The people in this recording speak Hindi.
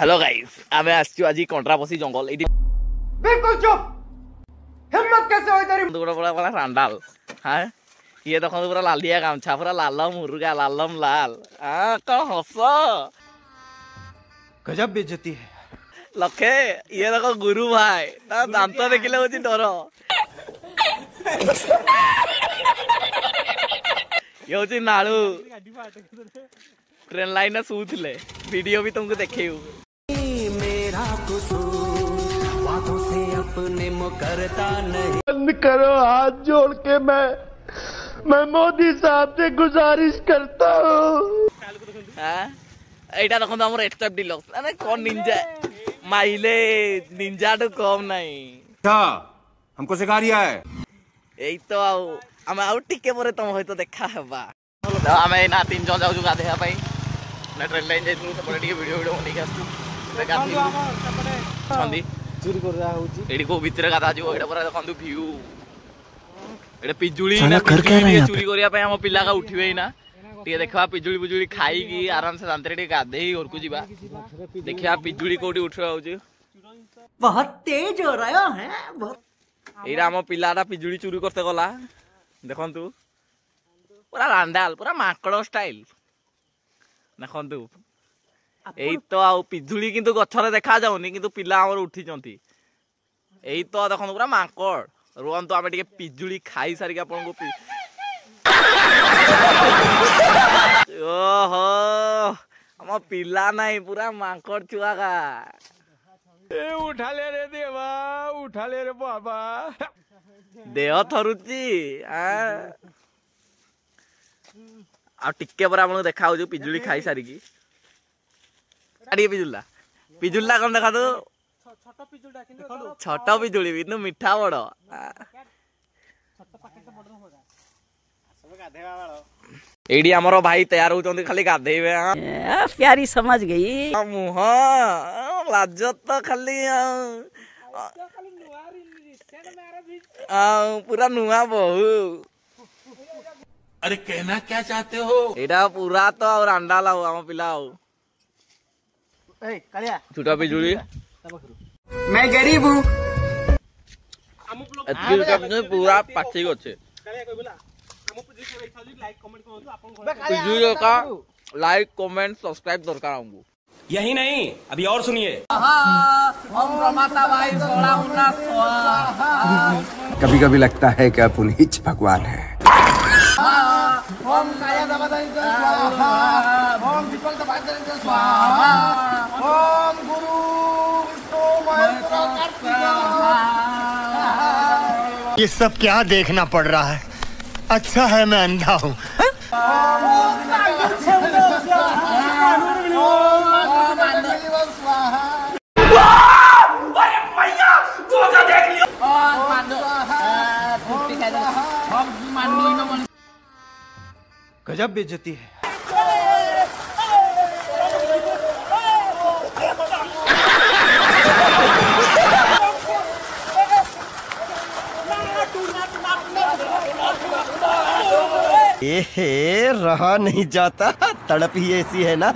हेलो गाइस आमे आसछु आजी कंट्रापसी जंगल एडी बिल्कुल चुप। हिम्मत कैसे होई तेरी? बड़ा बड़ा बड़ा रांडाल हां ये देखो पूरा लालिया गामछा पूरा लाल मुर्गा लालम लाल हां कौन हंसो गजब बेइज्जती है। लखे ये देखो गुरु भाई ता दांत देखिले होची डर ये होची नाळू ट्रेन लाइन में सूतले वीडियो भी तुमको देखेऊ मेरा कसूर बातों से अपने मुकरता नहीं। बंद करो हाथ जोड़ के मैं मोदी साहब से गुजारिश करता हूँ। एटा देखो हमर एक्सपेक्ट डिलक्स अरे कौन निंजा माइले निंजा तो कम नहीं अच्छा हमको सिखा रिया है एई तो आउ हम आउ टिके परे तुम होय तो देखा हेबा आमे ना तीन जन जाउ गाधेया पई ना ट्रेन लाइन जाइतु तो टिके वीडियो बनै के आसु गाधी छंदी चोरी कर रहा होची एडी को भीतर गाधा जो एडा परा देखंदु व्यू एडा पिजुली ना पिजुली चोरी करिया पे हम पिल्ला का उठिबे ही ना टिके देखबा पिजुली बुजुली खाई की आराम से शांति टिके गाधेई और को जीवा देखिया पिजुली कोठी उठवा होची बहुत तेज हो रहा है बहुत। एडा हम पिल्लाडा पिजुली चोरी करते गला देखंतु पूरा रांडाल पूरा माकड़ स्टाइल देखंतु एई तो आउ पिजुली किंतु गछरे देखा जाउनी किंतु पिल्ला हमर उठी जंती एई तो देखंतु पूरा माकड़ रोहन तो आमे टिके पिजुली खाई सारी के आपन को ओहो हम पिल्ला नहीं पूरा माकड़ छुआ का ए उठा ले रे देवा उठा ले रे बाबा देह थरुची आ टिके पर आपन देखा हो जो पिजुली खाई सारी की आडी पिजुला कौन देखा तो छोटा पिजुली भी मीठा बड़ एडी हमरो भाई तैयार होचंदी खाली गाधेबे प्यारी समझ गई मुह लाजत तो खाली पूरा नुआ बहु अरे कहना क्या चाहते हो? एडा पूरा तो और अंडा लाओ हम पिलाओ ए कालिया छोटा पिजुली मैं गरीब हूँ एतकी सबने पूरा पाछी गछे पिजुली का लाइक कमेंट सब्सक्राइब दरकार हमको यही नहीं अभी और सुनिए। कभी कभी लगता है कि आप उन्हीं भगवान है। ये सब क्या देखना पड़ रहा है? अच्छा है मैं अंधा हूँ। गजब बेइज्जती है। रहा नहीं जाता, तड़प ही ऐसी है ना।